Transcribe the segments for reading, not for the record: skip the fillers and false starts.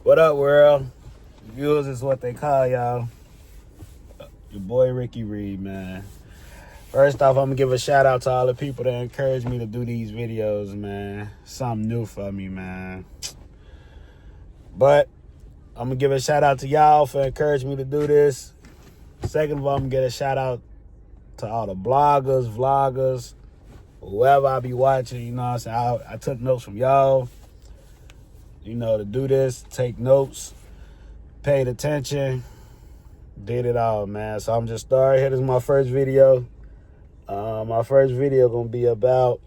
What up, world? Viewers is what they call y'all. Your boy Ricky Reed, man. First off, I'm gonna give a shout out to all the people that encourage me to do these videos, man. Something new for me, man. But I'm gonna give a shout out to y'all for encouraging me to do this. Second of all, I'm gonna get a shout out to all the bloggers, vloggers, whoever I be watching. You know what I'm saying? I took notes from y'all. You know, to do this, take notes, paid attention, did it all, man. So I'm just starting. Here is my first video. My first video gonna be about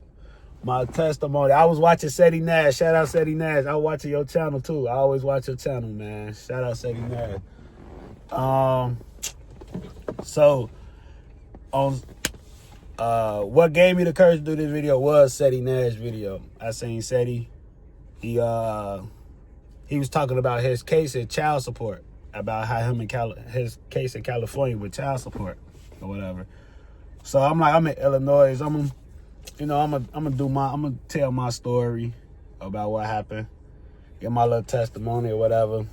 my testimony. I was watching Seti Nash. Shout out Seti Nash. I was watching your channel too. I always watch your channel, man. Shout out Seti Nash. So on what gave me the courage to do this video was Seti Nash video. I seen Seti. He was talking about his case in child support, about how him in his case in California with child support or whatever. So I'm like, I'm in Illinois. I'm gonna tell my story about what happened, get my little testimony or whatever.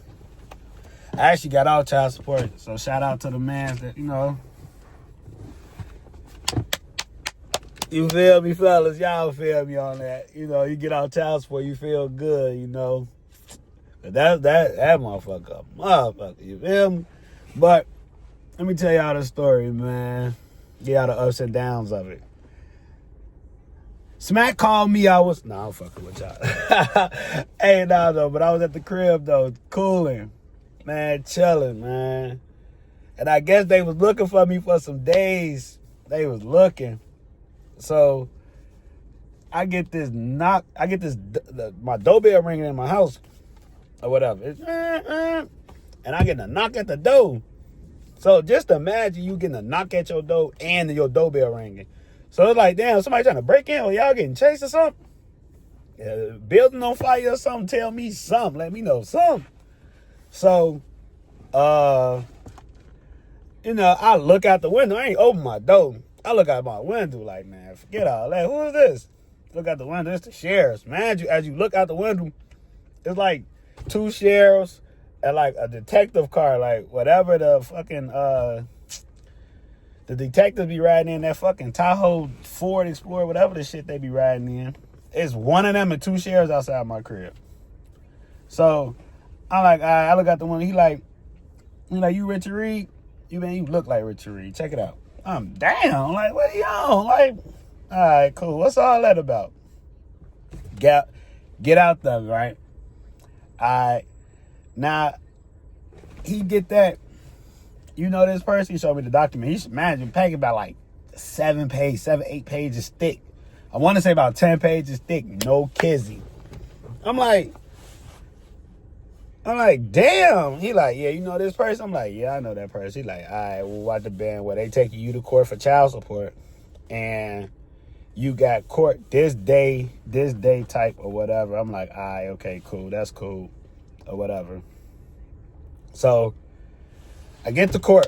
I actually got all child support, so shout out to the man that, you know. You feel me, fellas? Y'all feel me on that? You know, you get out child support, you feel good, you know. That motherfucker, you feel me? But let me tell y'all the story, man. Get out the ups and downs of it. Smack called me. I'm fucking with y'all. Hey, no, but I was at the crib though, cooling, man, chilling, man. And I guess they was looking for me for some days. They was looking. So I get this knock. My doorbell ringing in my house or whatever. And I get a knock at the door. So just imagine you getting a knock at your door and your doorbell ringing. So it's like, damn, somebody trying to break in or y'all getting chased or something? Building on fire or something? Tell me something. Let me know something. So, you know, I look out the window. I ain't open my door. I look out my window like, man, forget all that. Who is this? Look out the window. It's the sheriffs. Man, as you look out the window, it's like two sheriffs and like a detective car, like whatever the fucking, the detectives be riding in, that fucking Tahoe Ford Explorer, whatever the shit they be riding in. It's one of them and two sheriffs outside my crib. So I'm like, all right, I look out the window. He like, you Richard Reed? You look like Richard Reed. Check it out. I'm down. Like, what are you on? Like, all right, cool. What's all that about? Get out there, right? All right. Now, he get that. You know this person? He showed me the document. He should imagine packing about like 7, 8 pages thick. I want to say about 10 pages thick. No kizzy. I'm like, damn. He like, yeah, you know this person? I'm like, yeah, I know that person. He like, all right, well, what the band where they taking you to court for child support, and you got court this day type or whatever. I'm like, all right, okay, cool, that's cool or whatever. So I get to court.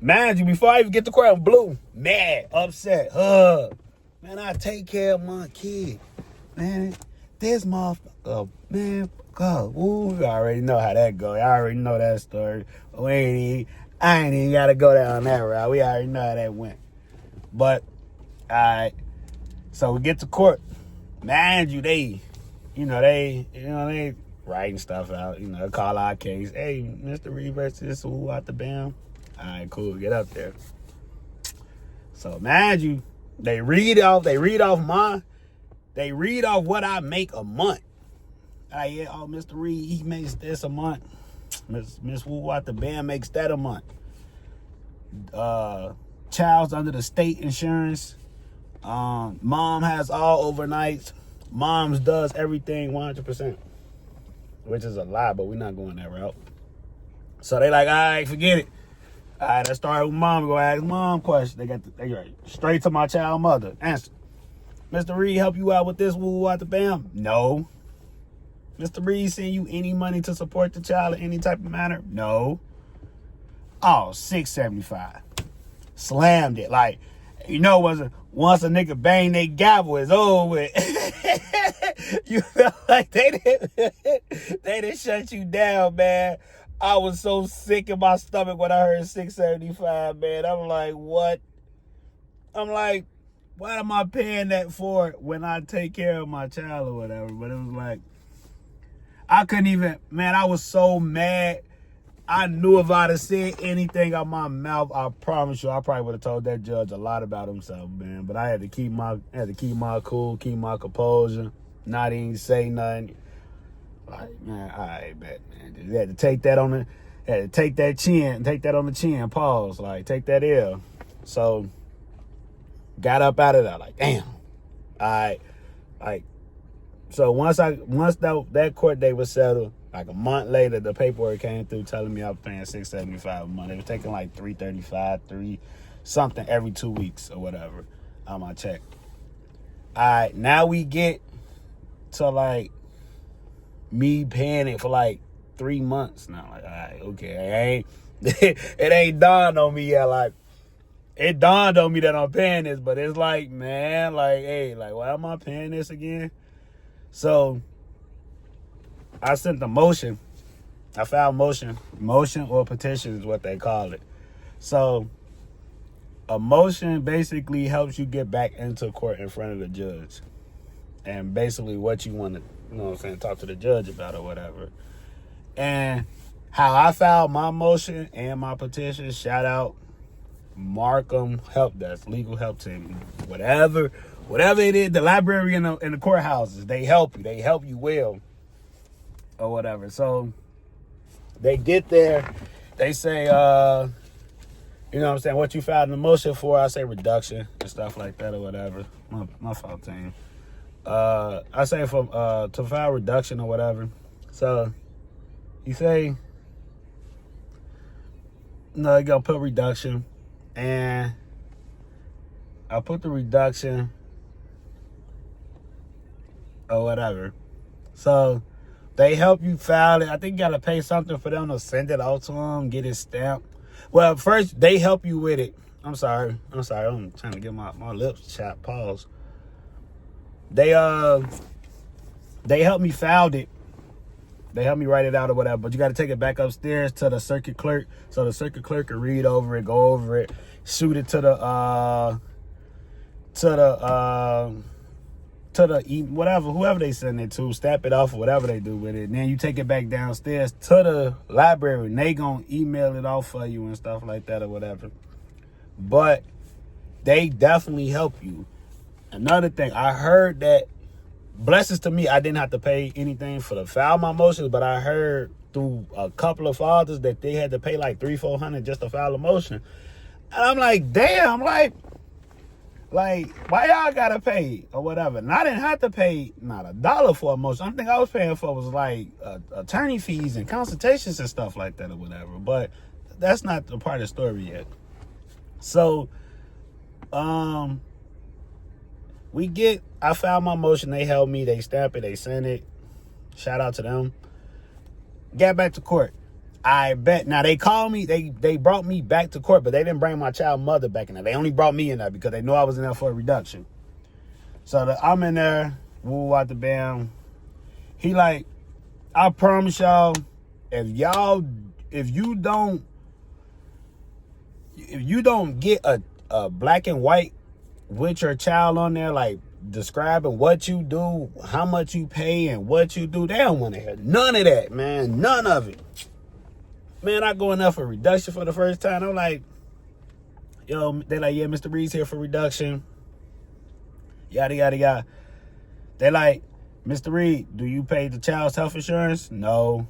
Mind you, before I even get to court, I'm blue, mad, upset. Man, I take care of my kid. Man, this motherfucker, man. God, woo, you already know how that go. I already know that story. I ain't even got to go down that route. We already know how that went. But, all right. So we get to court. Mind you, they writing stuff out. You know, call our case. Hey, Mr. Reed versus who out the bam. All right, cool. Get up there. So mind you, they read off what I make a month. Yeah, oh, Mr. Reed, he makes this a month. Miss Wu at the band makes that a month. Child's under the state insurance. Mom has all overnights. Mom's does everything 100%, which is a lie, but we're not going that route. So they like, all right, forget it. All right, let's start with mom. Go ask mom questions. They go straight to my child mother. Answer. Mr. Reed help you out with this Wu at the bam? No. Mr. Reed send you any money to support the child in any type of manner? No. Oh, $675. Slammed it. Like, you know, once a nigga bang they gavel, it's over with. You felt like they didn't shut you down, man. I was so sick in my stomach when I heard 675, man. I'm like, what? I'm like, why am I paying that for it when I take care of my child or whatever? But it was like, I couldn't even, man, I was so mad. I knew if I'd have said anything out my mouth, I promise you, I probably would have told that judge a lot about himself, man. But I had to keep my cool, keep my composure, not even say nothing. Like, man, all right, man. You had to take that on the, had to take that on the chin, pause, like, take that L. So, got up out of there, like, damn. All right, like, so once that court date was settled, like a month later, the paperwork came through telling me I was paying $675 a month. It was taking like $335, something every 2 weeks or whatever on my check. All right, now we get to like me paying it for like 3 months now. Like, all right, okay, it ain't dawned on me yet. Like, it dawned on me that I'm paying this, but it's like, man, like, hey, like, why am I paying this again? So I sent the motion. I filed motion. Motion or petition is what they call it. So a motion basically helps you get back into court in front of the judge. And basically what you want to, you know what I'm saying, talk to the judge about or whatever. And how I filed my motion and my petition, shout out Markaham Help Desk, legal help team, whatever it is, the library in the courthouses, they help you. They help you well or whatever. So they get there, they say, you know what I'm saying, what you filed in the motion for, I say reduction and stuff like that or whatever. My fault, team. I say for to file reduction or whatever. So you say, no, you gonna put reduction, and I put the reduction or whatever. So they help you file it. I think you gotta pay something for them to send it out to them, get it stamped. Well, first they help you with it. I'm sorry. I'm trying to get my lips chapped. Pause. They help me file it. They help me write it out or whatever, but you got to take it back upstairs to the circuit clerk, so the circuit clerk can read over it, go over it, shoot it to the whatever, whoever they send it to, stamp it off or whatever they do with it. And then you take it back downstairs to the library, and they gonna email it off for you and stuff like that or whatever. But they definitely help you. Another thing, I heard that, blessings to me, I didn't have to pay anything for the file my motions, but I heard through a couple of fathers that they had to pay like $300-400 just to file a motion. And I'm like, damn, like why y'all gotta pay or whatever? And I didn't have to pay not $1 for a motion. I think I was paying for was like attorney fees and consultations and stuff like that or whatever. But that's not the part of the story yet. So, I filed my motion, they helped me, they stamp it, they sent it. Shout out to them. Got back to court. I bet. Now they called me, they brought me back to court, but they didn't bring my child mother back in there. They only brought me in there because they knew I was in there for a reduction. So I'm in there, woo out the bam. He like, I promise y'all, if you don't get a black and white with your child on there, like describing what you do, how much you pay, and what you do, they don't want to hear none of that, man. None of it. Man, I go in there for reduction for the first time. I'm like, yo, they like, yeah, Mr. Reed's here for reduction. Yada, yada, yada. They like, Mr. Reed, do you pay the child's health insurance? No.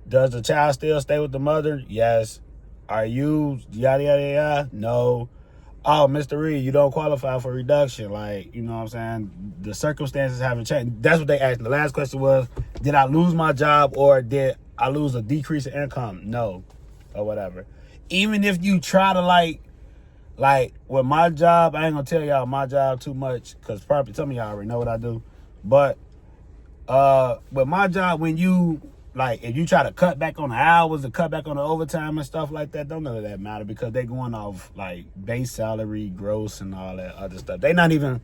Does the child still stay with the mother? Yes. Are you yada, yada, yada? No. Oh, Mr. Reed, you don't qualify for reduction. Like, you know what I'm saying? The circumstances haven't changed. That's what they asked. The last question was, did I lose my job or did I lose a decrease in income? No, or whatever. Even if you try to like with my job, I ain't gonna tell y'all my job too much because probably some of y'all already know what I do. But with my job, when you like, if you try to cut back on the hours and cut back on the overtime and stuff like that, don't none of that matter because they going off like base salary, gross, and all that other stuff. They not even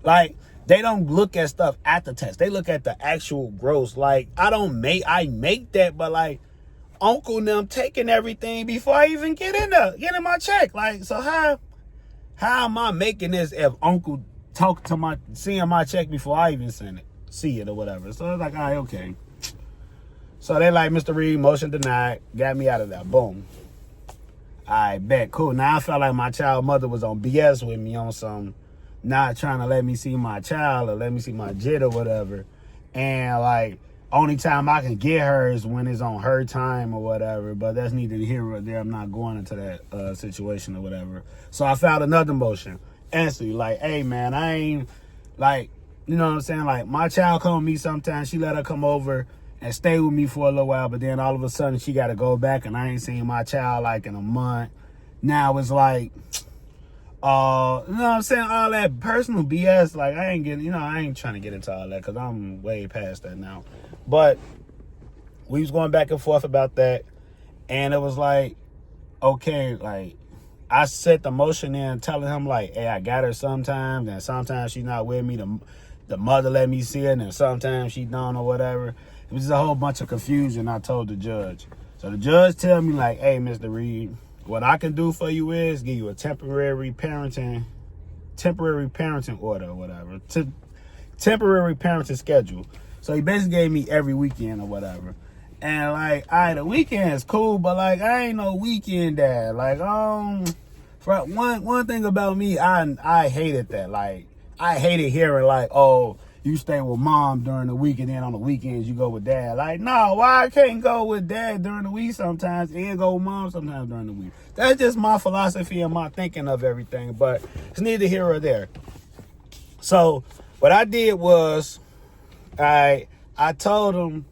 like They don't look at stuff at the test. They look at the actual gross. Like, I make that, but like, uncle and them taking everything before I even getting my check. Like, so how am I making this if uncle seeing my check before I even see it or whatever? So it's like, all right, okay. So they like, Mr. Reed, motion denied, got me out of that. Boom. I bet, cool. Now I felt like my child mother was on BS with me on some, not trying to let me see my child or let me see my jit or whatever. And like, only time I can get her is when it's on her time or whatever. But that's neither here nor there. I'm not going into that situation or whatever. So I filed another motion. Instantly, like, hey, man, I ain't, like, you know what I'm saying? Like, my child come with me sometimes. She let her come over and stay with me for a little while. But then all of a sudden, she got to go back. And I ain't seen my child, like, in a month. Now it's like, you know what I'm saying? All that personal BS, like, I ain't trying to get into all that because I'm way past that now. But we was going back and forth about that. And it was like, okay, like, I set the motion in telling him, like, hey, I got her sometimes. And sometimes she's not with me. The mother let me see her. And then sometimes she don't or whatever. It was just a whole bunch of confusion. I told the judge. So the judge tell me, like, hey, Mr. Reed, what I can do for you is give you a temporary parenting order or whatever. Temporary parenting schedule. So he basically gave me every weekend or whatever. And like, all right, the weekend is cool, but like, I ain't no weekend dad. Like, for one thing about me, I hated that. Like, I hated hearing like, oh, you stay with mom during the week and then on the weekends you go with dad. Like, no, why I can't go with dad during the week sometimes and go with mom sometimes during the week? That's just my philosophy and my thinking of everything, but it's neither here or there. So what I did was, I told them,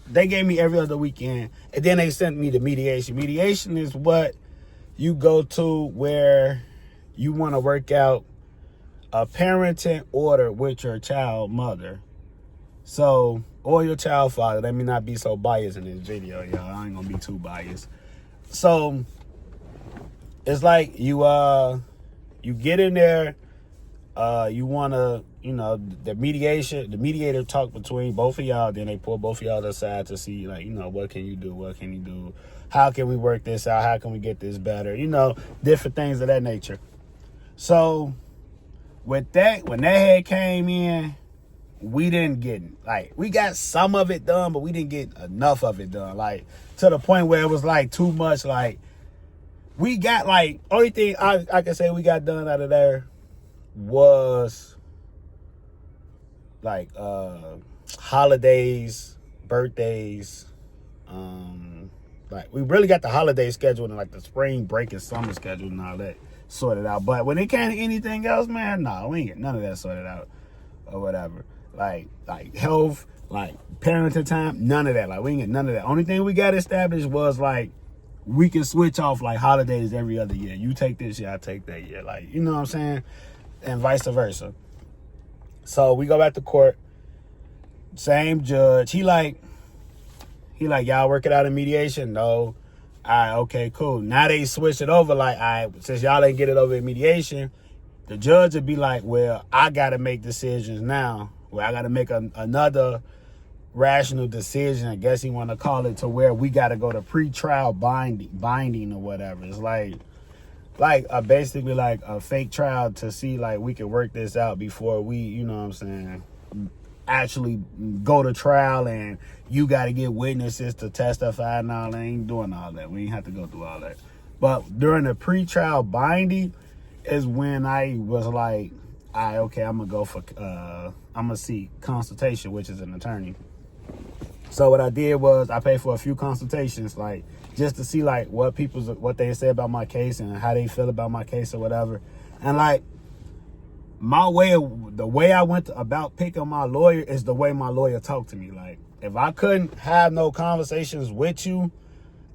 they gave me every other weekend, and then they sent me to mediation. Mediation is what you go to where you want to work out a parenting order with your child mother. So, or your child father. Let me not be so biased in this video, y'all. I ain't gonna be too biased. So, it's like you get in there, you want to, you know, the mediator talk between both of y'all, then they pull both of y'all aside to see, like, you know, what can you do? What can you do? How can we work this out? How can we get this better? You know, different things of that nature. So with that, when that head came in, we didn't get, like, we got some of it done, but we didn't get enough of it done. Like, to the point where it was like too much. Like, we got, like, only thing I can say we got done out of there was like holidays, birthdays, like we really got the holiday scheduled and like the spring break and summer scheduled and all that sorted out. But when it came to anything else, man, no, we ain't get none of that sorted out or whatever. Like health, like parenting time, none of that. Like, we ain't get none of that. Only thing we got established was like we can switch off like holidays every other year. You take this year, I take that year. Like, you know what I'm saying? And vice versa. So we go back to court. Same judge. He like, y'all work it out in mediation? No. All right, okay, cool. Now they switch it over. Like, all right, since y'all ain't get it over in mediation, the judge would be like, well, I got to make decisions now. Well, I got to make another rational decision. I guess he want to call it, to where we got to go to pre-trial binding or whatever. It's like basically like a fake trial to see like we can work this out before we, you know what I'm saying, actually go to trial, and you got to get witnesses to testify and all that. Ain't doing all that. We ain't have to go through all that. But during the pre-trial binding is when I was like, all right, okay, I'm gonna go for I'm gonna seek consultation, which is an attorney. So what I did was I paid for a few consultations, like just to see like what they say about my case and how they feel about my case or whatever. And like the way I went about picking my lawyer is the way my lawyer talked to me. Like, if I couldn't have no conversations with you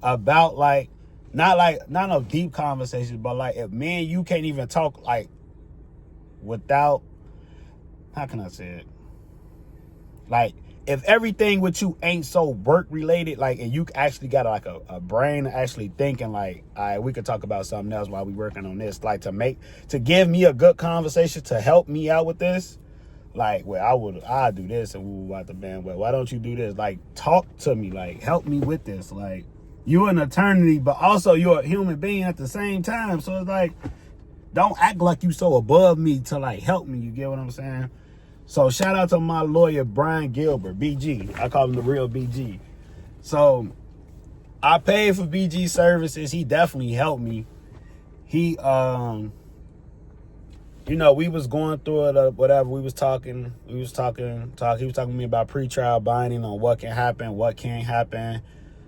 about like not no deep conversations, but like if me and you can't even talk like without, how can I say it? Like, if everything with you ain't so work related, like, and you actually got like a brain actually thinking like, all right, we could talk about something else while we working on this, like to give me a good conversation to help me out with this Like, well, I do this and we about the band. Well, why don't you do this? Like, talk to me. Like, help me with this. Like, you're an attorney, but also you're a human being at the same time. So it's like, don't act like you so above me to like help me. You get what I'm saying? So shout out to my lawyer, Brian Gilbert, BG. I call him the real BG. So I paid for BG services. He definitely helped me. He, you know, we was going through it, whatever. He was talking to me about pretrial binding on what can happen, what can't happen,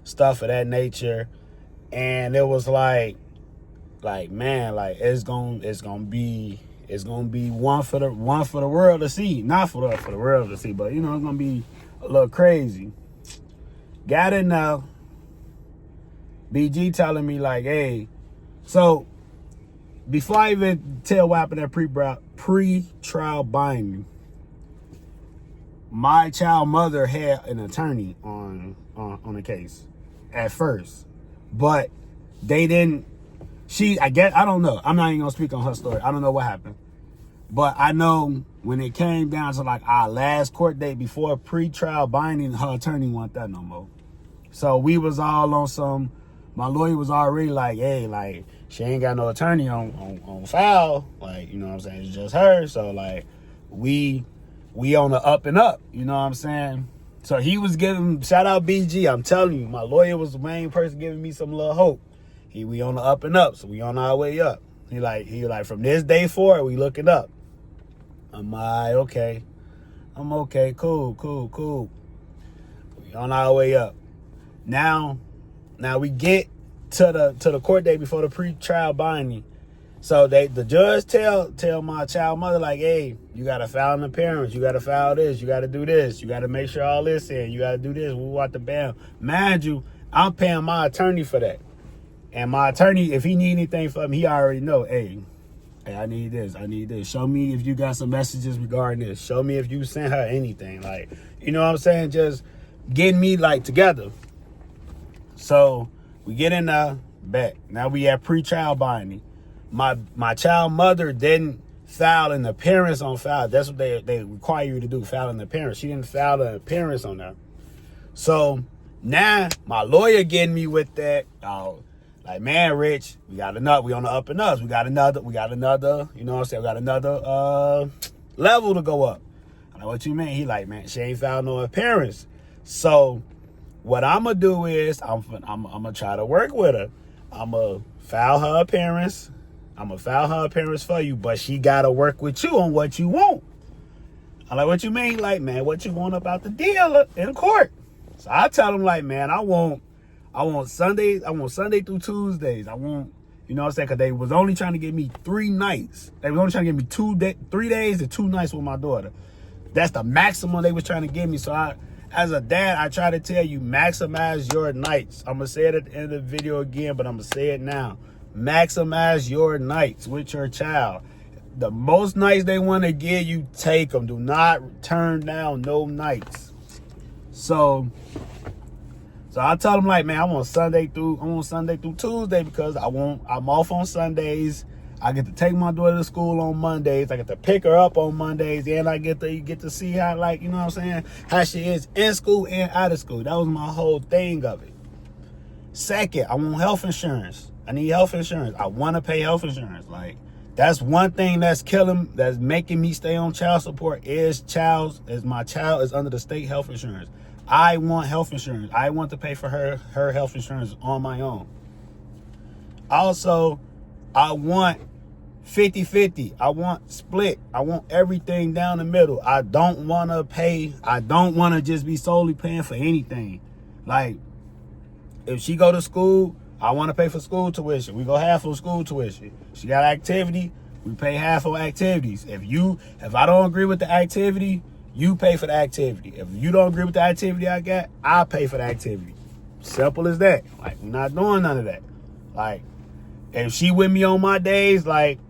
stuff of that nature. And it was like, man, like it's gonna be one for the world to see. Not for the world to see, but you know, it's gonna be a little crazy. Got in now. BG telling me like, hey, so before I even tell what happened at pre-trial binding, my child mother had an attorney on the case at first, but they didn't. I don't know. I'm not even gonna speak on her story. I don't know what happened, but I know when it came down to like our last court date before pre-trial binding, her attorney wasn't that no more. So we was all on some. My lawyer was already like, hey, like, she ain't got no attorney on file. Like, you know what I'm saying? It's just her. So, like, we on the up and up. You know what I'm saying? So he was giving, shout out BG. I'm telling you, my lawyer was the main person giving me some little hope. We on the up and up. So we on our way up. He like, from this day forward, we looking up. I'm like, okay. I'm okay. Cool. We on our way up. Now we get to the court date before the pre-trial binding. So the judge tell my child mother like, hey, you gotta file an appearance, you gotta file this, you gotta do this, you gotta make sure all this in, you gotta do this. We want the band. Mind you, I'm paying my attorney for that, and my attorney, if he need anything from me, he already know. Hey, I need this. Show me if you got some messages regarding this. Show me if you sent her anything. Like, you know what I'm saying? Just getting me like together. So we get in there, back. Now we at pre-trial binding. My child mother didn't file an appearance on file. That's what they require you to do, file an appearance. She didn't file an appearance on that. So now my lawyer getting me with that. Like, man, Rich, we on the up and ups. We got another, you know what I'm saying? We got another level to go up. I know what you mean. He like, man, she ain't filed no appearance. So what I'm going to do is I'm going to try to work with her. I'm going to file her appearance. For you, but she got to work with you on what you want. I'm like, what you mean? Like, man, what you want about the deal in court? So I tell him like, man, I want Sundays. I want Sunday through Tuesdays. I want, you know what I'm saying? Because they was only trying to give me 3 nights. They was only trying to give me 3 days and 2 nights with my daughter. That's the maximum they was trying to give me. So as a dad, I try to tell you, maximize your nights. I'm going to say it at the end of the video again, but I'm going to say it now. Maximize your nights with your child. The most nights they want to give you, take them. Do not turn down no nights. So I tell them like, man, I want Sunday through Tuesday because I'm off on Sundays. I get to take my daughter to school on Mondays. I get to pick her up on Mondays, and I get to see how, like, you know what I'm saying, how she is in school and out of school. That was my whole thing of it. Second, I want health insurance. I need health insurance. I want to pay health insurance. Like, that's one thing that's making me stay on child support is my child is under the state health insurance. I want health insurance. I want to pay for her health insurance on my own. Also, I want 50-50. I want split. I want everything down the middle. I don't want to just be solely paying for anything. Like, if she go to school, I want to pay for school tuition. We go half on school tuition. She got activity, we pay half on activities. If I don't agree with the activity, you pay for the activity. If you don't agree with the activity I got, I pay for the activity. Simple as that. Like, we're not doing none of that. Like, if she with me on my days, like,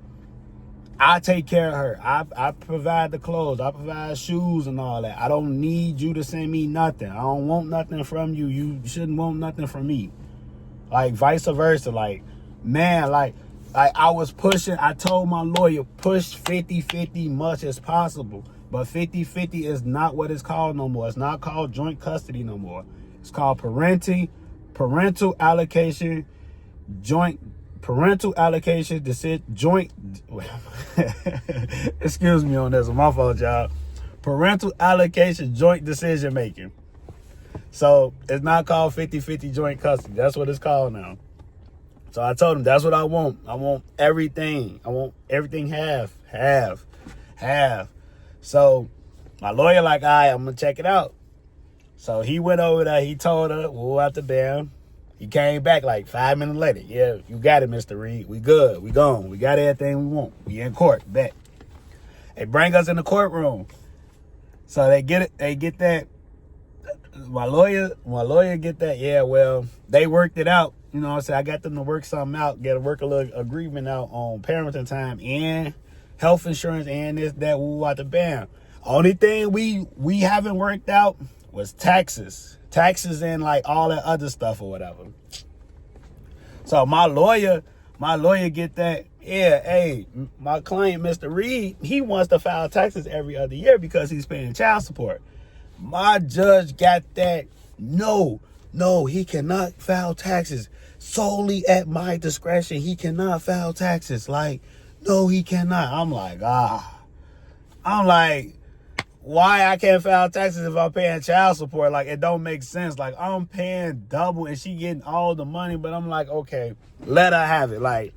I take care of her. I provide the clothes. I provide shoes and all that. I don't need you to send me nothing. I don't want nothing from you. You shouldn't want nothing from me. Like, vice versa. Like, man, like I was pushing. I told my lawyer, push 50-50 much as possible. But 50-50 is not what it's called no more. It's not called joint custody no more. It's called parental allocation, joint, excuse me on this, my fault, y'all. Parental allocation, joint decision making. So it's not called 50-50 joint custody. That's what it's called now. So I told him that's what I want. I want everything. I want everything half. So my lawyer like, all right, I'm going to check it out. So he went over there. He told her, we'll have to bam. He came back like 5 minutes later. Yeah, you got it, Mr. Reed. We good. We gone. We got everything we want. We in court. Bet. They bring us in the courtroom. So they get it. They get that. My lawyer get that. Yeah, well, they worked it out. You know what I'm saying? I got them to work something out, work a little agreement out on parenting time and health insurance and this, that, we want to bam. Only thing we haven't worked out was taxes and like all that other stuff or whatever. So my lawyer get that. Yeah, hey, my client, Mr. Reed, he wants to file taxes every other year because he's paying child support. My judge got that. No, he cannot file taxes. Solely at my discretion, he cannot file taxes. Like, no, he cannot. I'm like, why I can't file taxes if I'm paying child support? Like, it don't make sense. Like, I'm paying double and she getting all the money, but I'm like, okay, let her have it. Like,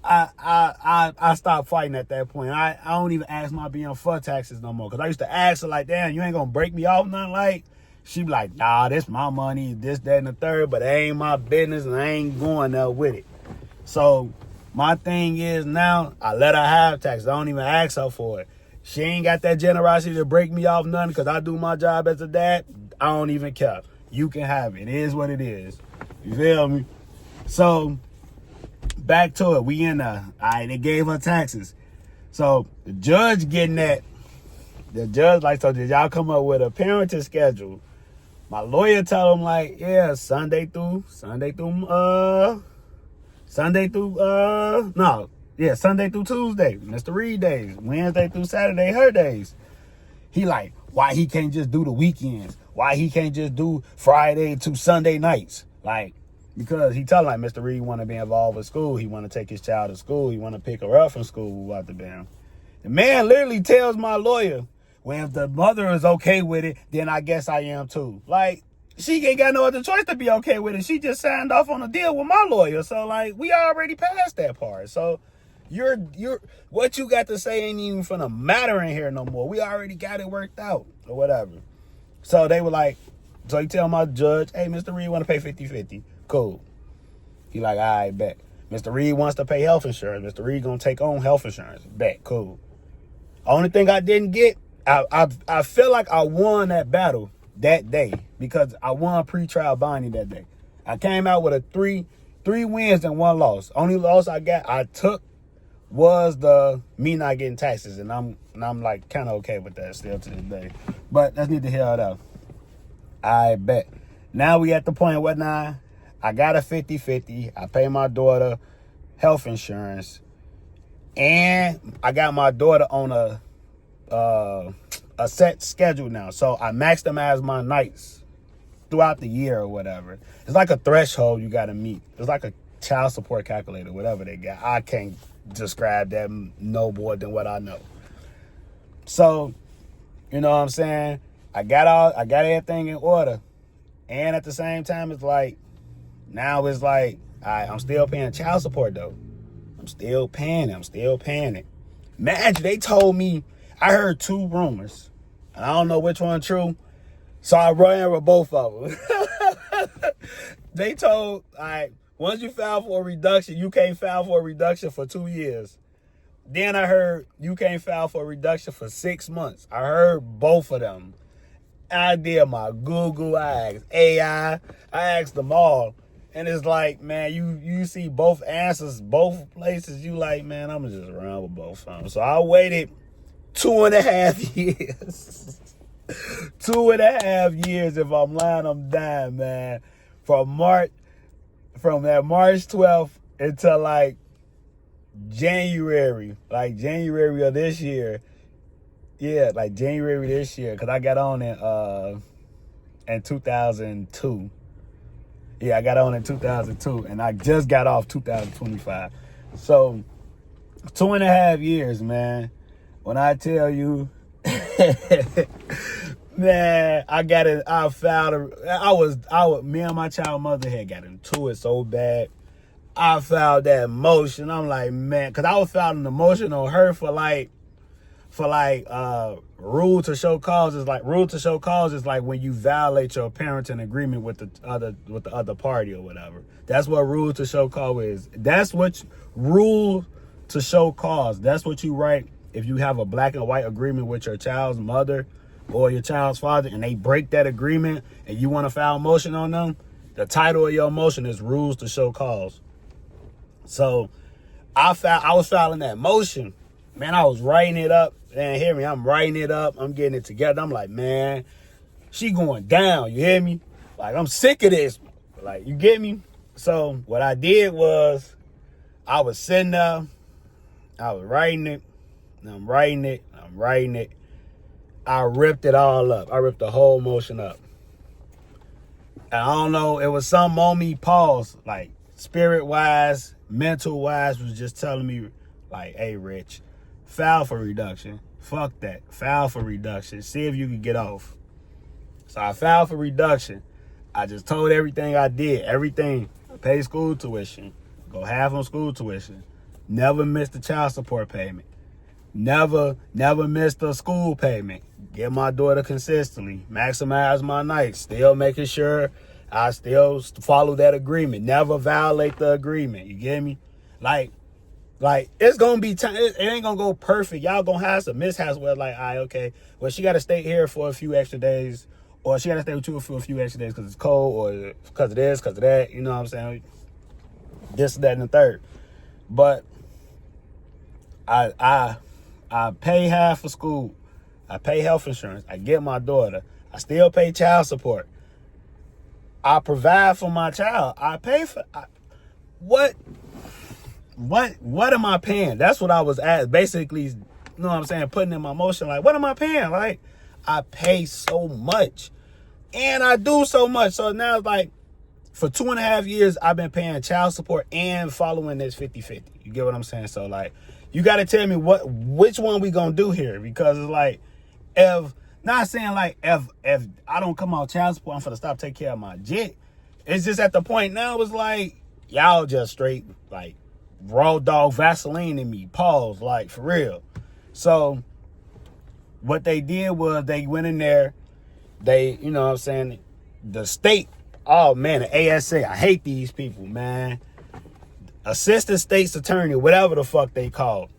I stopped fighting at that point. I don't even ask my BM for taxes no more. Cause I used to ask her like, damn, you ain't gonna break me off nothing. Like, she be like, nah, this my money, this, that, and the third, but it ain't my business and I ain't going there with it. So my thing is now I let her have taxes. I don't even ask her for it. She ain't got that generosity to break me off nothing because I do my job as a dad. I don't even care. You can have it. It is what it is. You feel me? So back to it. We in there. All right, they gave her taxes. So the judge getting that. The judge like, so did y'all come up with a parenting schedule? My lawyer tell him like, yeah, Sunday through Tuesday. Mr. Reed days. Wednesday through Saturday, her days. He like, why he can't just do the weekends? Why he can't just do Friday to Sunday nights? Like, because he tell like Mr. Reed want to be involved with school. He want to take his child to school. He want to pick her up from school. What the damn. The man literally tells my lawyer, well, if the mother is okay with it, then I guess I am too. Like, she ain't got no other choice to be okay with it. She just signed off on a deal with my lawyer. So, like, we already passed that part. So, you're what you got to say ain't even finna matter in here no more. We already got it worked out or whatever. So, they were like, so he tell my judge, hey, Mr. Reed want to pay 50-50. Cool. He like, all right, bet. Mr. Reed wants to pay health insurance. Mr. Reed gonna take on health insurance. Bet. Cool. Only thing I didn't get, I feel like I won that battle that day because I won pretrial bonding that day. I came out with a three wins and 1 loss. Only loss I took was the me not getting taxes, and I'm like kind of okay with that still to this day. But that's neither here nor there. I bet. Now we at the point what now? I got a 50-50. I pay my daughter health insurance, and I got my daughter on a set schedule now. So I maximize my nights throughout the year or whatever. It's like a threshold you got to meet. It's like a child support calculator, whatever they got. I can't describe that no more than what I know. So, you know what I'm saying? I got everything in order. And at the same time, it's like, now it's like, I'm still paying child support though. I'm still paying it. Imagine they told me, I heard 2 rumors. And I don't know which one true. So I ran with both of them. They told, once you file for a reduction, you can't file for a reduction for 2 years. Then I heard you can't file for a reduction for 6 months. I heard both of them. I did my Google, I asked AI, I asked them all. And it's like, man, you see both answers, both places. You like, man, I'm just run with both of them. So I waited 2.5 years. 2.5 years. If I'm lying, I'm dying, man. From that March 12th until like January of this year, Yeah, like January this year, because I got on in 2002. Yeah, I got on in 2002, and I just got off 2025. So 2.5 years, man. When I tell you, man, me and my child mother had got into it so bad. I felt that emotion. I'm like, man, because I was feeling an emotion on her for rule to show cause is like when you violate your parenting agreement with the other party or whatever. That's what rule to show cause is. That's what rule to show cause. That's what you write if you have a black and white agreement with your child's mother or your child's father, and they break that agreement, and you want to file a motion on them. The title of your motion is rules to show cause. So I was filing that motion. Man, I was writing it up. Man, hear me, I'm writing it up. I'm getting it together. I'm like, man, she going down. You hear me? Like, I'm sick of this. Like, you get me? So what I did was I was sitting there. I was writing it. And I'm writing it. I'm writing it. I ripped it all up. I ripped the whole motion up. And I don't know, it was something on me, pause, like spirit-wise, mental-wise, was just telling me, like, hey, Rich, file for reduction. Fuck that. File for reduction. See if you can get off. So I filed for reduction. I just told everything I did. Everything. Pay school tuition. Go half on school tuition. Never missed the child support payment. Never missed a school payment. Get my daughter consistently. Maximize my nights. Still making sure I still follow that agreement. Never violate the agreement. You get me? Like it's gonna be time. It ain't gonna go perfect. Y'all gonna have some mishaps where like, all right, okay, well, she gotta stay here for a few extra days, or she gotta stay with you for a few extra days because it's cold, or because of this, because of that. You know what I'm saying? This, that, and the third. But I pay half for school. I pay health insurance. I get my daughter. I still pay child support. I provide for my child. I pay for what am I paying? That's what I was at. Basically, you know what I'm saying, putting in my motion, like, what am I paying? Like, I pay so much and I do so much. So now it's like, for 2.5 years, I've been paying child support and following this 50-50. You get what I'm saying? So like, you got to tell me which one we gonna do here, because it's like, if I don't come out child support, I'm gonna stop taking care of my jit. It's just at the point now, it's like, y'all just straight like raw dog Vaseline in me. Pause, like, for real. So what they did was they went in there, they, you know what I'm saying, the state, oh man, the ASA, I hate these people, man. Assistant State's Attorney, whatever the fuck they call.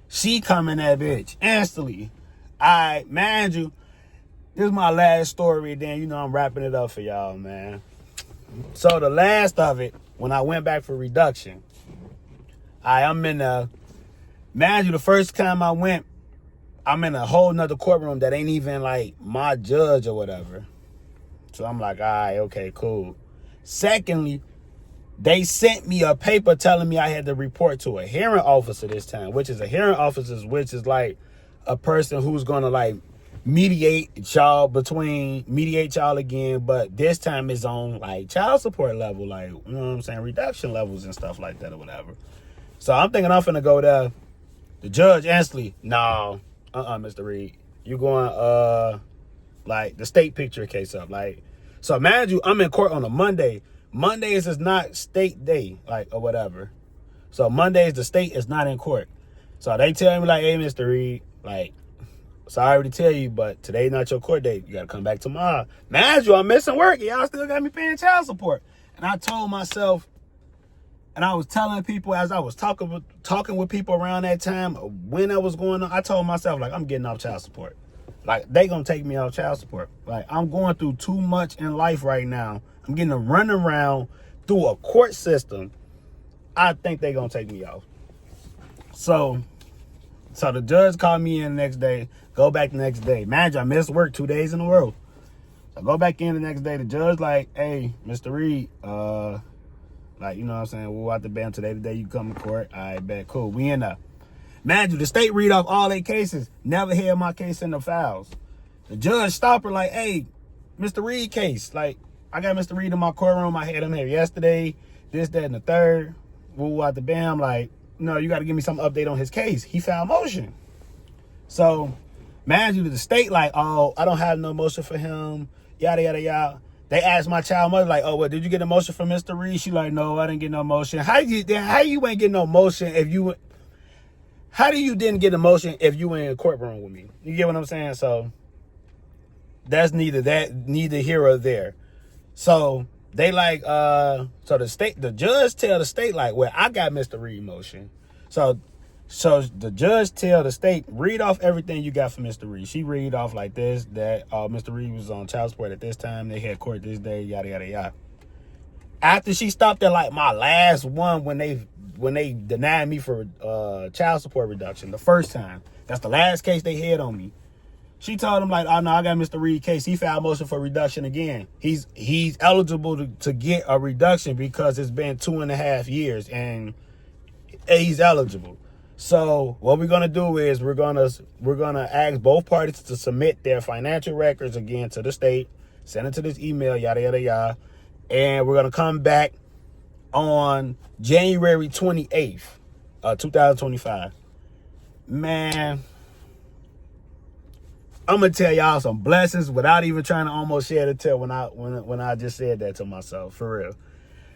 She come in that bitch instantly. Mind you, this is my last story, then, you know, I'm wrapping it up for y'all, man. So the last of it, when I went back for reduction, I'm in mind you, the first time I went, I'm in a whole nother courtroom that ain't even like my judge or whatever. So I'm like, all right, okay, cool. Secondly, they sent me a paper telling me I had to report to a hearing officer this time, which is like a person who's gonna like mediate y'all again, but this time it's on like child support level, like, you know what I'm saying, reduction levels and stuff like that or whatever. So I'm thinking I'm finna go there. The judge instantly, no, Mr. Reed, you going like the state picture case up. Like, so imagine you, I'm in court on a Monday. Mondays is not state day, like, or whatever. So Mondays, the state is not in court. So they tell me like, hey, Mr. Reed, like, sorry to tell you, but today's not your court date. You gotta come back tomorrow. Imagine you, I'm missing work. Y'all still got me paying child support. And I told myself, and I was telling people as I was talking with people around that time when that was going on, I told myself, like, I'm getting off child support. Like, they gonna take me off child support. Like, I'm going through too much in life right now. I'm getting to run around through a court system. I think they gonna take me off. So the judge called me in the next day, go back the next day. Imagine I missed work 2 days in a row. So I go back in the next day. The judge like, hey, Mr. Reed, like, you know what I'm saying, we'll have to ban today. The day you come to court. All right, bet, cool. We in there. Imagine the state read off all their cases, never had my case in the files. The judge stopped her like, hey, Mr. Reed case. Like, I got Mr. Reed in my courtroom. I had him here yesterday, this, that, and the third. Woo out the bam. Like, no, you got to give me some update on his case. He filed motion. So, imagine the state like, oh, I don't have no motion for him, yada, yada, yada. They asked my child mother, like, oh, well, did you get a motion from Mr. Reed? She like, no, I didn't get no motion. How you ain't get no motion if you... How do you didn't get a motion if you were in a courtroom with me? You get what I'm saying? So that's neither here or there. So they like, so the judge tell the state like, well, I got Mr. Reed motion. So the judge tell the state, read off everything you got for Mr. Reed. She read off like this, that Mr. Reed was on child support at this time. They had court this day, yada, yada, yada. After she stopped at like my last one when they denied me for child support reduction the first time. That's the last case they had on me. She told him like, oh no, I got Mr. Reed case. He filed motion for reduction again. He's eligible to get a reduction because it's been 2.5 years and he's eligible. So what we're gonna do is we're gonna ask both parties to submit their financial records again to the state, send it to this email, yada yada yada, and we're gonna come back on January 28th, 2025. Man, I'm gonna tell y'all some blessings without even trying to almost shed a tear when I just said that to myself, for real.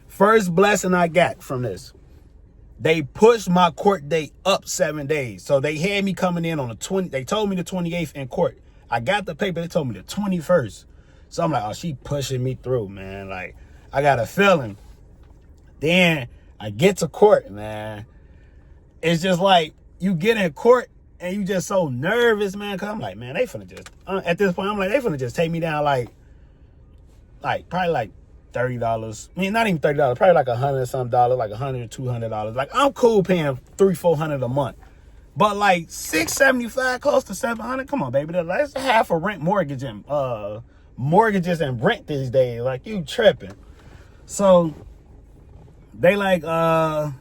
First blessing I got from this, they pushed my court date up 7 days. So they had me coming in on the 20th. They told me the 28th in court. I got the paper. They told me the 21st. So I'm like, oh, she pushing me through, man. Like, I got a feeling. Then I get to court, man. It's just like you get in court and you just so nervous, man. Cause I'm like, man, they finna just, at this point, I'm like, they finna just take me down like probably like $30. I mean, not even $30, probably like $100 some dollars, like $100, $200. Like, I'm cool paying $300-400 a month. But like $675, close to $700. Come on, baby. That's half a rent mortgage and mortgages and rent these days. Like, you tripping. So they like, I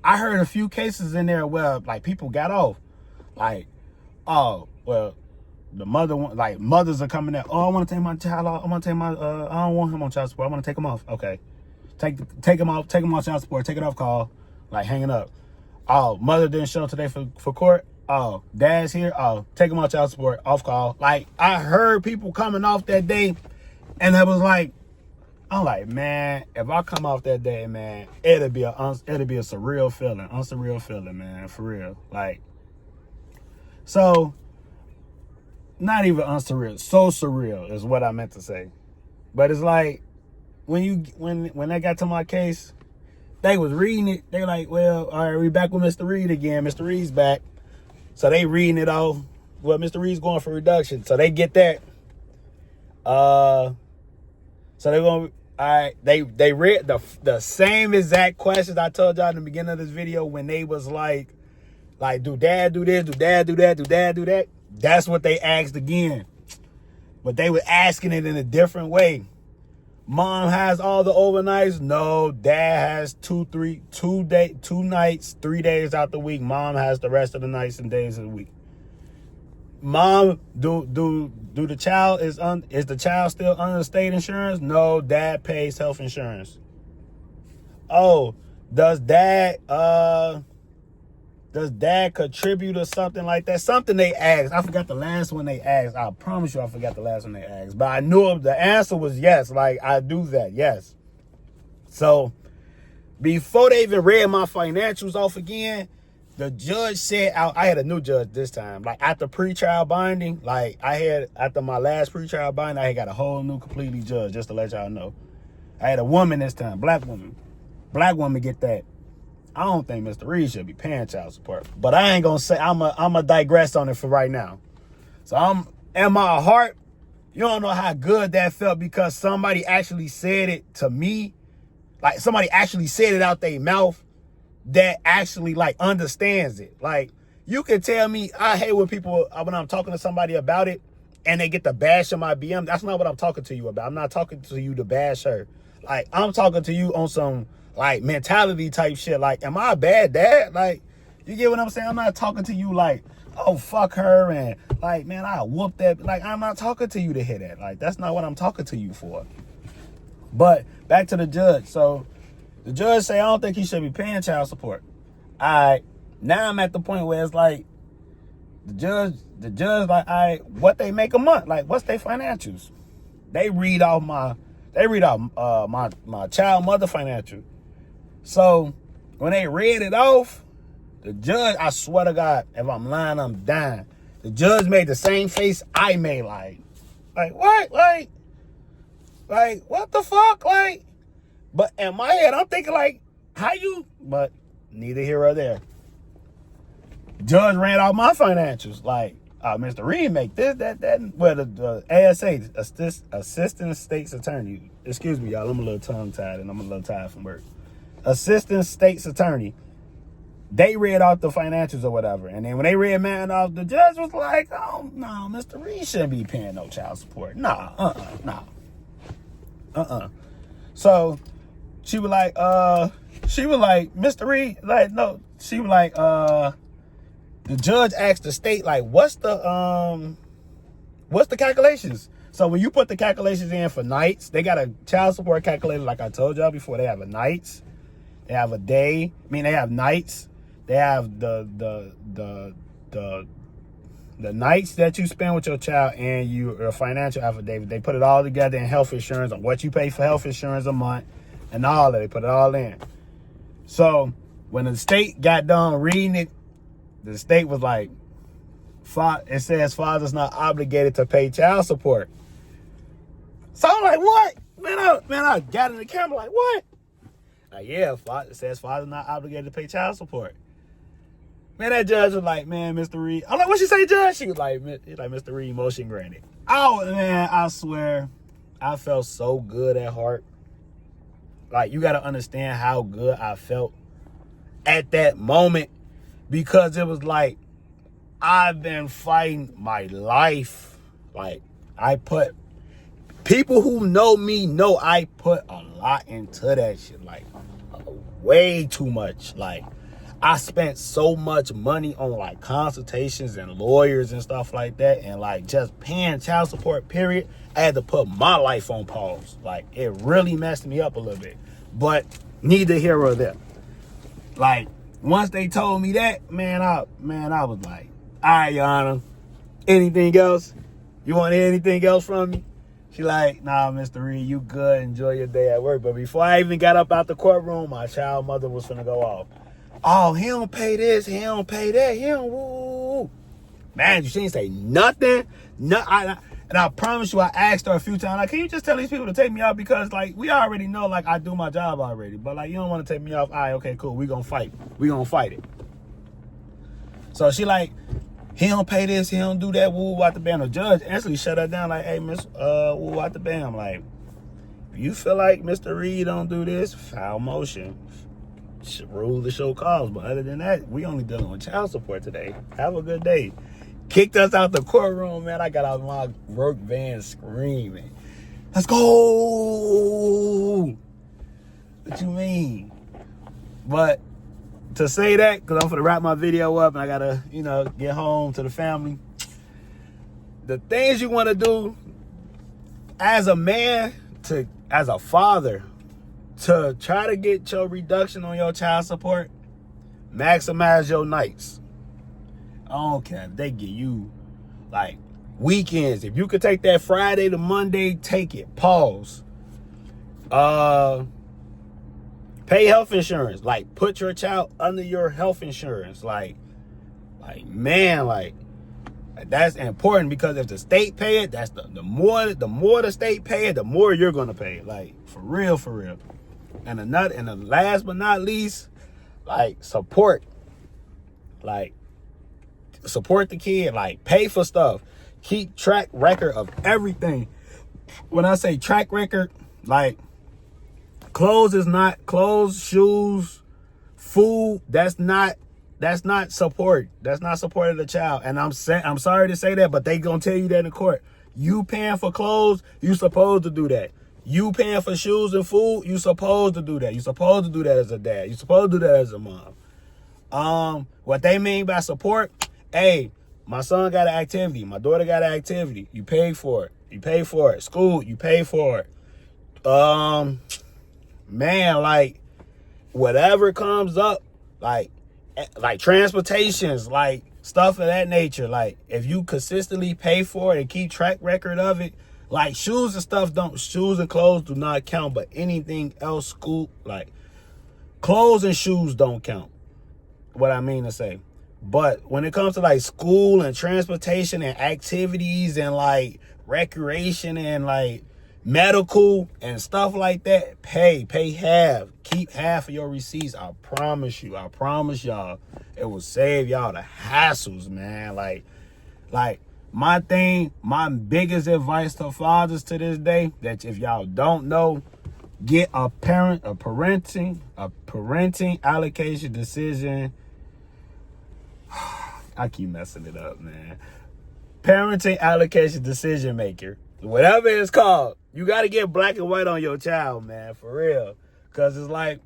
heard a few cases in there where like people got off. Like, oh, well, the mother, like mothers are coming out. Oh, I want to take my child off. I want to take my, I don't want him on child support. I want to take him off. Okay. Take him off child support. Take it off call. Like, hanging up. Oh, mother didn't show today for court. Oh, dad's here. Oh, take him off child support. Off call. Like, I heard people coming off that day, and it was like, I'm like, man, if I come off that day, man, it'll be a surreal feeling, unsurreal feeling, man, for real. Like, so, not even unsurreal, so surreal is what I meant to say. But it's like, when I got to my case, they was reading it. They like, well, all right, we back with Mr. Reed again. Mr. Reed's back. So they reading it off. Well, Mr. Reed's going for reduction. So they get that. So they're going, all right, they read the same exact questions I told y'all in the beginning of this video when they was like, do dad do this? Do dad do that? Do dad do that? That's what they asked again. But they were asking it in a different way. Mom has all the overnights. No, dad has 2 nights, 3 days out the week. Mom has the rest of the nights and days of the week. Mom, do the child is the child still under state insurance? No, dad pays health insurance. Oh, does dad contribute or something like that? Something they asked. I forgot the last one they asked. I promise you I forgot the last one they asked. But I knew the answer was yes. Like, I do that, yes. So before they even read my financials off again, the judge said, I had a new judge this time. Like, after pre-trial binding, like after my last pre-trial binding, I had got a whole new completely judge, just to let y'all know. I had a woman this time, black woman. Black woman get that. I don't think Mr. Reed should be paying child support. But I ain't gonna say, I'm a digress on it for right now. So I'm, in my heart, you don't know how good that felt because somebody actually said it to me. Like, somebody actually said it out their mouth that actually, like, understands it. Like, you can tell me, I hate when people, when I'm talking to somebody about it and they get the bash on my BM. That's not what I'm talking to you about. I'm not talking to you to bash her. Like, I'm talking to you on some, like, mentality type shit. Like, am I a bad dad? Like, You get what I'm saying? I'm not talking to you like, oh, fuck her, and like, man, I whoop that. Like, I'm not talking to you to hear that. Like, that's not what I'm talking to you for. But back to the judge. So the judge say, I don't think he should be paying child support. Now I'm at the point where it's like, the judge like, what they make a month? Like, what's their financials? They read off my child mother financial. So when they read it off, the judge, I swear to God, if I'm lying, I'm dying. The judge made the same face I made, like what? Like what the fuck? Like, but in my head, I'm thinking like, how you? But neither here or there. Judge ran out my financials, like, Mr. Reed make this, that, well, the ASA, Assistant State's Attorney, excuse me, y'all, I'm a little tongue-tied and I'm a little tired from work. Assistant State's Attorney, they read out the financials or whatever, and then when they read mine off, the judge was like, oh, no, Mr. Reed shouldn't be paying no child support. Nah. So, she was like, Mr. Reed, like, no, she was like, the judge asked the state, like, what's the calculations? So when you put the calculations in for nights, they got a child support calculator, like I told y'all before. They have a nights, they have a day. They have nights. They have the nights that you spend with your child and your financial affidavit. They put it all together in health insurance on what you pay for health insurance a month and all that. They put it all in. So when the state got done reading it, the state was like, it says father's not obligated to pay child support. So I'm like, what? Man, I got in the camera like, what? Like, yeah, it says father's not obligated to pay child support. Man, that judge was like, man, Mr. Reed. I'm like, what she say, judge? She was like, Mr. Reed, motion granted. Oh, man, I swear, I felt so good at heart. Like, you got to understand how good I felt at that moment. Because it was like, I've been fighting my life. Like, people who know me know I put a lot into that shit. Like, way too much. Like, I spent so much money on, like, consultations and lawyers and stuff like that. And, like, just paying child support, period. I had to put my life on pause. Like, it really messed me up a little bit. But neither here or there. Like, once they told me that, man, I was like, all right, Your Honor, anything else? You want to hear anything else from me? She like, nah, Mr. Reed, you good. Enjoy your day at work. But before I even got up out the courtroom, my child mother was finna go off. Oh, he don't pay this. He don't pay that. He don't, woo. Man, she didn't say nothing. And I promise you, I asked her a few times, like, can you just tell these people to take me out? Because, like, we already know, like, I do my job already. But, like, you don't want to take me off. All right, okay, cool. We gonna fight. We gonna fight it. So she like, he don't pay this. He don't do that. Woo, out the bam. The judge instantly shut her down like, hey, miss, woo, out the bam. Like, if you feel like Mr. Reed don't do this, foul motion. Rule the show cause. But other than that, we only dealing with child support today. Have a good day. Kicked us out the courtroom, man. I got out of my work van screaming, let's go. What you mean? But to say that, because I'm going to wrap my video up and I got to, get home to the family. The things you want to do as a man, as a father, to try to get your reduction on your child support, maximize your nights. I don't care if they give you, like, weekends. If you could take that Friday to Monday, take it. Pause. Pay health insurance. Like, put your child under your health insurance. Like, man, like, that's important because if the state pay it, that's the more the state pay it, the more you're gonna pay. Like, for real. And the last but not least, like, support. Like, support the kid, like, pay for stuff, keep track record of everything. When I say track record, like, clothes, shoes, food, that's not support. That's not support of the child. And I'm sorry to say that, but they gonna tell you that in court. You paying for clothes, you supposed to do that. You paying for shoes and food, you supposed to do that. You supposed to do that as a dad. You supposed to do that as a mom. What they mean by support, hey, my son got an activity, my daughter got an activity, you pay for it. You pay for it. School, you pay for it. Man, like, whatever comes up, like transportations, like stuff of that nature. Like, if you consistently pay for it and keep track record of it, like shoes and stuff shoes and clothes do not count, but anything else, school, like clothes and shoes don't count. What I mean to say. But when it comes to like school and transportation and activities and like recreation and like medical and stuff like that, pay half. Keep half of your receipts. I promise y'all, it will save y'all the hassles, man. Like my biggest advice to fathers to this day, that if y'all don't know, get a parenting allocation decision. I keep messing it up, man. Parenting allocation decision maker, whatever it's called. You got to get black and white on your child, man, for real. Because it's like,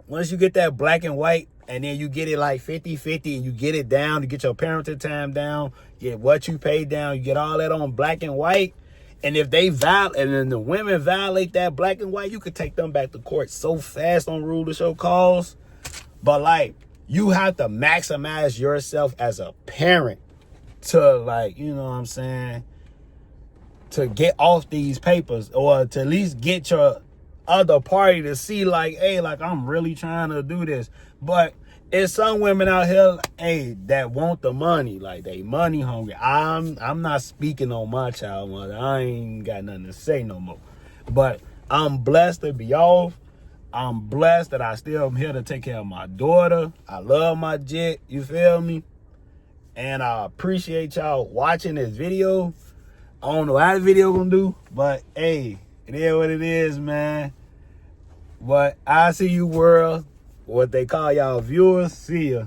once you get that black and white, and then you get it like 50-50, and you get it down, you get your parenting time down, get what you pay down, you get all that on black and white. And if they and then the women violate that black and white, you could take them back to court so fast on rule to show cause. But like, you have to maximize yourself as a parent to, like, you know what I'm saying, to get off these papers, or to at least get your other party to see like, hey, like, I'm really trying to do this. But it's some women out here, hey, that want the money, like they money hungry. I'm not speaking on my child mother. I ain't got nothing to say no more. But I'm blessed to be off. I'm blessed that I still am here to take care of my daughter. I love my jit, you feel me? And I appreciate y'all watching this video. I don't know how the video gonna do, but hey, it is what it is, man. But I see you, world. What they call y'all viewers. See ya.